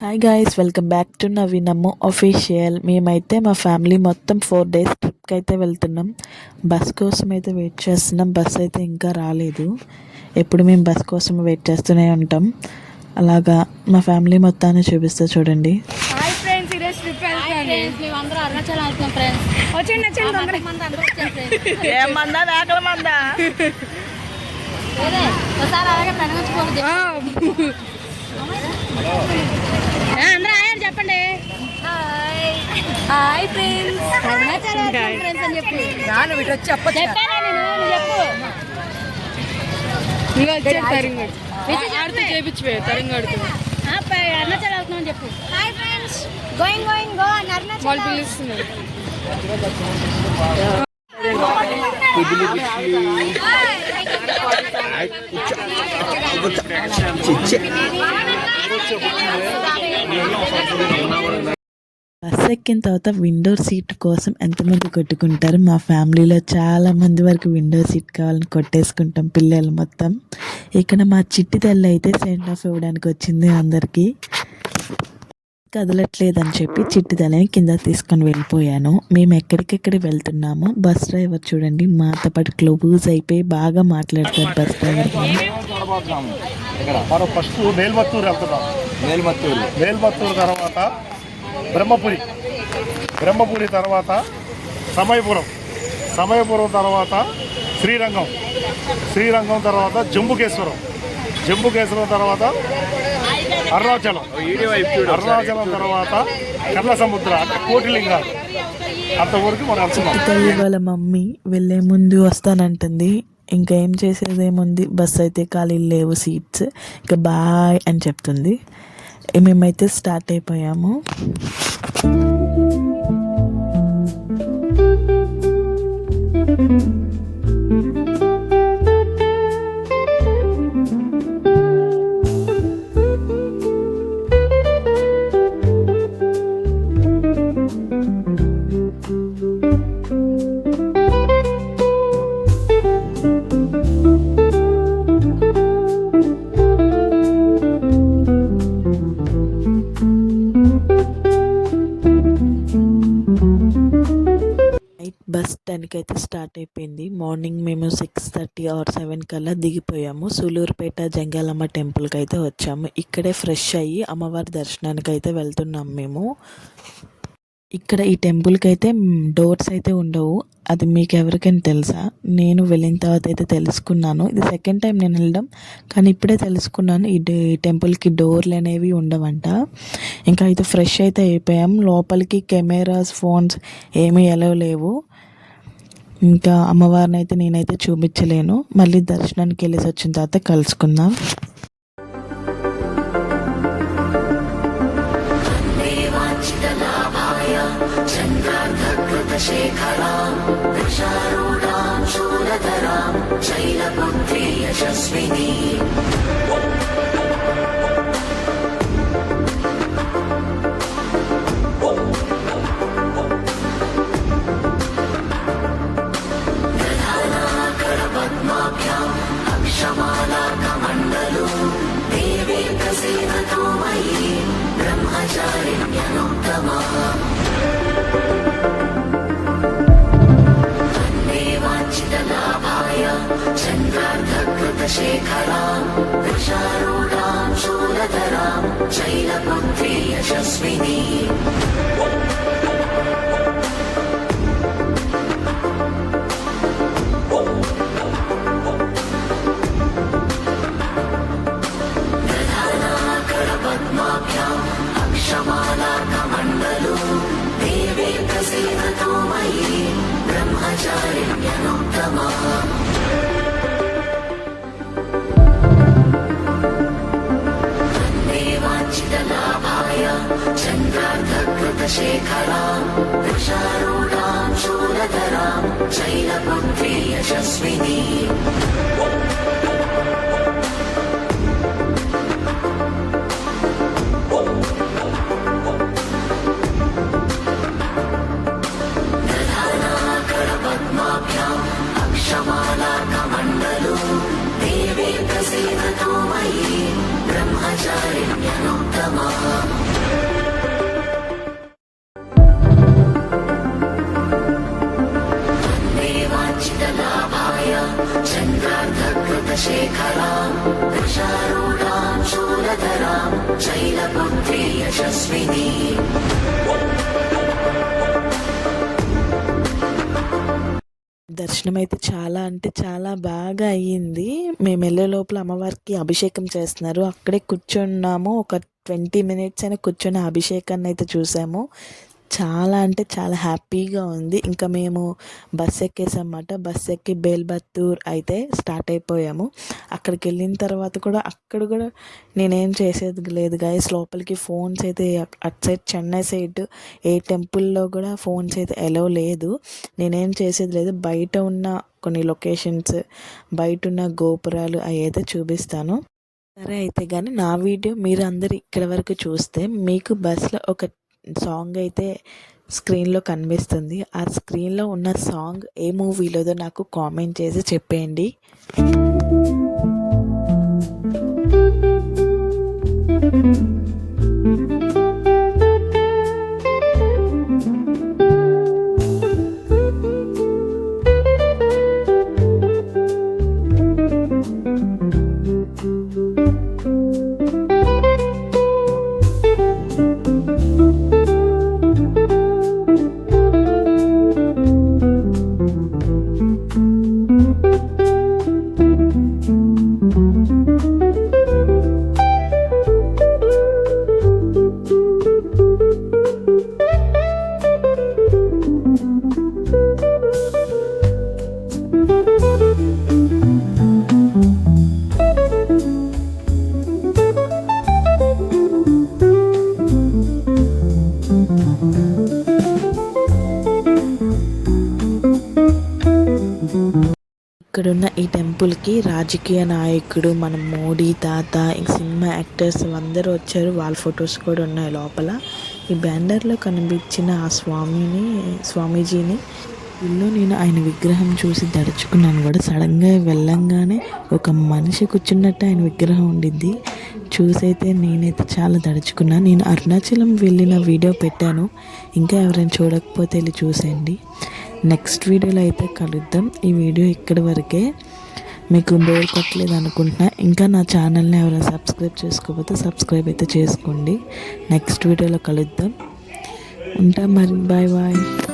Hi guys, welcome back to నవీనమ్ము official. మేమైతే మా ఫ్యామిలీ మొత్తం 4 days ట్రిప్కి అయితే వెళ్తున్నాం. బస్ కోసం అయితే వెయిట్ చేస్తున్నాం. బస్ అయితే ఇంకా రాలేదు. ఎప్పుడు మేము బస్ కోసం వెయిట్ చేస్తూనే ఉంటాం. అలాగా మా ఫ్యామిలీ మొత్తాన్ని చూపిస్తే చూడండి. అందరూ ఆయన చెప్పండి. హాయ్ ఫ్రెండ్స్ అని చెప్పి చెప్పు చేపించిపోయి తరంగాడుతూ అరుణాచల్ అవుతున్నామని చెప్పు. Hi friends, going go Arunachal వాళ్ళు పిలుస్తున్నారు. బస్ ఎక్కిన తర్వాత విండో సీట్ కోసం ఎంతమంది కొట్టుకుంటారు. మా ఫ్యామిలీలో చాలా మంది వరకు విండో సీట్ కావాలని కొట్టేసుకుంటాం పిల్లలు మొత్తం. ఇక్కడ మా చిట్టి తల్లి అయితే సెండ్ ఆఫ్ ఇవ్వడానికి వచ్చింది. అందరికీ కదలట్లేదని చెప్పి చిట్టి తల్లిని కింద తీసుకొని వెళ్ళిపోయాను. మేము ఎక్కడికెక్కడ వెళ్తున్నామో బస్ డ్రైవర్ చూడండి మాతో పాటు క్లోజ్ అయిపోయి బాగా మాట్లాడతారు. బస్ డ్రైవర్ ఫస్ట్ మేల్మత్తూరు వెళ్తున్నాం. మేల్మత్తూరు తర్వాత బ్రహ్మపురి తర్వాత సమయపురం తర్వాత శ్రీరంగం తర్వాత జంబుకేశ్వరం తర్వాత అరుణాచలం తర్వాత కర్ణ సముద్ర అంటే కోటిలింగాలు. అంతవరకు మనం తల్లి వాళ్ళ మమ్మీ వెళ్ళే ముందు వస్తానంటుంది. ఇంకా ఏం చేసేదేముంది, బస్ అయితే ఖాళీ లేవు సీట్స్. ఇంకా బాయ్ అని చెప్తుంది. మేమైతే స్టార్ట్ అయిపోయాము. బస్ 10కి అయితే స్టార్ట్ అయిపోయింది. మార్నింగ్ మేము 6:30 or 7 కల్లా దిగిపోయాము. సూలూరుపేట జంగాలమ్మ టెంపుల్కి అయితే వచ్చాము. ఇక్కడే ఫ్రెష్ అయ్యి అమ్మవారి దర్శనానికి అయితే వెళ్తున్నాం మేము. ఇక్కడ ఈ టెంపుల్కి అయితే డోర్స్ అయితే ఉండవు. అది మీకు ఎవరికైనా తెలుసా? నేను వెళ్ళిన తర్వాత అయితే తెలుసుకున్నాను. ఇది సెకండ్ టైం నేను వెళ్ళడం, కానీ ఇప్పుడే తెలుసుకున్నాను ఈ టెంపుల్కి డోర్లు అనేవి ఉండవంట. ఇంకా అయితే ఫ్రెష్ అయితే అయిపోయాం. లోపలికి కెమెరాస్, ఫోన్స్ ఏమీ ఎలవ్ లేవు. ఇంకా అమ్మవారిని అయితే నేనైతే చూపించలేను. మళ్ళీ దర్శనానికి వెళ్ళేసి వచ్చిన తర్వాత కలుసుకుందాం. देवी प्रसीदतु मयि ब्रह्मचारिण्यनुत्तमा దర్శనం అయితే చాలా అంటే చాలా బాగా అయ్యింది. మేము వెళ్ళే లోపల అమ్మవారికి అభిషేకం చేస్తున్నారు. అక్కడే కూర్చున్నాము. ఒక 20 మినిట్స్ అయినా కూర్చొని అభిషేకాన్ని అయితే చూసాము. చాలా అంటే చాలా హ్యాపీగా ఉంది. ఇంకా మేము బస్ ఎక్కేసామన్నమాట. బస్ ఎక్కి బేల్బత్తూర్ అయితే స్టార్ట్ అయిపోయాము. అక్కడికి వెళ్ళిన తర్వాత కూడా అక్కడ కూడా నేనేం చేసేది లేదు గైస్. లోపలికి ఫోన్స్ అయితే అటు సైడ్ చెన్నై సైడ్ ఏ టెంపుల్లో కూడా ఫోన్స్ అయితే ఎలో లేదు. నేనేం చేసేది లేదు. బయట ఉన్న కొన్ని లొకేషన్స్, బయట ఉన్న గోపురాలు అవి అయితే చూపిస్తాను. సరే అయితే కానీ నా వీడియో మీరు అందరు ఇక్కడ వరకు చూస్తే మీకు బస్లో ఒక సాంగ్ అయితే స్క్రీన్లో కనిపిస్తుంది. ఆ స్క్రీన్లో ఉన్న సాంగ్ ఏ మూవీలోదో నాకు కామెంట్ చేసి చెప్పేయండి. ఇక్కడున్న ఈ టెంపుల్కి రాజకీయ నాయకుడు మన మోడీ తాత, సినిమా యాక్టర్స్ అందరూ వచ్చారు. వాళ్ళ ఫొటోస్ కూడా ఉన్నాయి లోపల. ఈ బ్యానర్లో కనిపించిన ఆ స్వామీజీని ఇల్లు నేను ఆయన విగ్రహం చూసి దడుచుకున్నాను కూడా. సడన్గా వెళ్ళంగానే ఒక మనిషి కూర్చున్నట్టు ఆయన విగ్రహం ఉండిద్ది. చూసైతే నేనైతే చాలా దడుచుకున్నాను. నేను అరుణాచలం వెళ్ళిన వీడియో పెట్టాను. ఇంకా ఎవరైనా చూడకపోతే వెళ్ళి చూసేయండి. నెక్స్ట్ వీడియోలో అయితే కలుద్దాం. ఈ వీడియో ఇక్కడి వరకే. మీకు బోర్ కొట్టలేదు అనుకుంటున్నా. ఇంకా నా ఛానల్ని ఎవరైనా సబ్స్క్రైబ్ చేసుకోకపోతే సబ్స్క్రైబ్ అయితే చేసుకోండి. నెక్స్ట్ వీడియోలో కలుద్దాం. ఉంటా మరి. Bye bye.